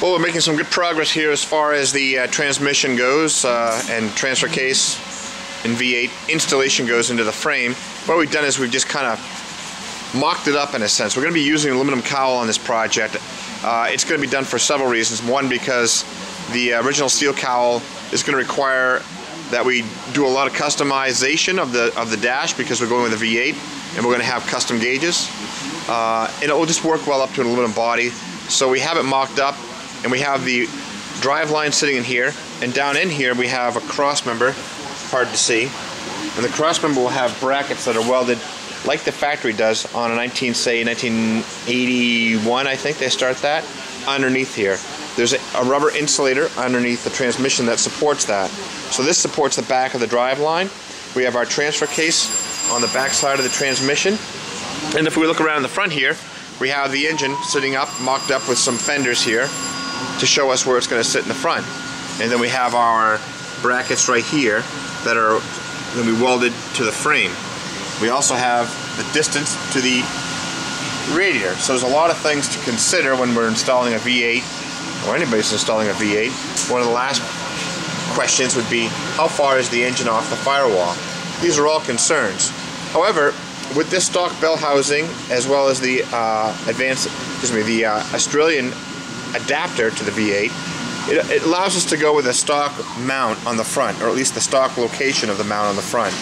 Well, we're making some good progress here as far as the transmission goes and transfer case and V8 installation goes into the frame. What we've done is we've just kind of mocked it up in a sense. We're going to be using aluminum cowl on this project. It's going to be done for several reasons. One, because the original steel cowl is going to require that we do a lot of customization of the dash because we're going with a V8 and we're going to have custom gauges. And it will just work well up to an aluminum body. So we have it mocked up, and we have the drive line sitting in here, and down in here we have a cross member, hard to see, and the cross member will have brackets that are welded like the factory does on a 1981, I think they start that, underneath here. There's a rubber insulator underneath the transmission that supports that. So this supports the back of the drive line. We have our transfer case on the back side of the transmission, and if we look around in the front here, we have the engine sitting up, mocked up with some fenders here to show us where it's going to sit in the front. And then we have our brackets right here that are going to be welded to the frame. We also have the distance to the radiator. So there's a lot of things to consider when we're installing a V8, or anybody's installing a V8. One of the last questions would be, how far is the engine off the firewall? These are all concerns. However, with this stock bell housing, as well as the Australian adapter to the V8, it allows us to go with a stock mount on the front, or at least the stock location of the mount on the front,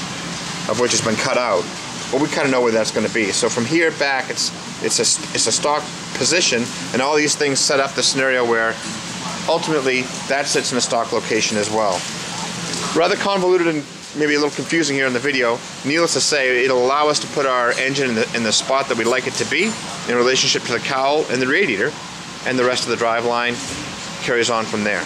of which has been cut out. But we kind of know where that's going to be. So from here back, it's a stock position, and all these things set up the scenario where ultimately that sits in a stock location as well. Rather convoluted and maybe a little confusing here in the video. Needless to say, it'll allow us to put our engine in the spot that we'd like it to be in relationship to the cowl and the radiator, and the rest of the drive line carries on from there.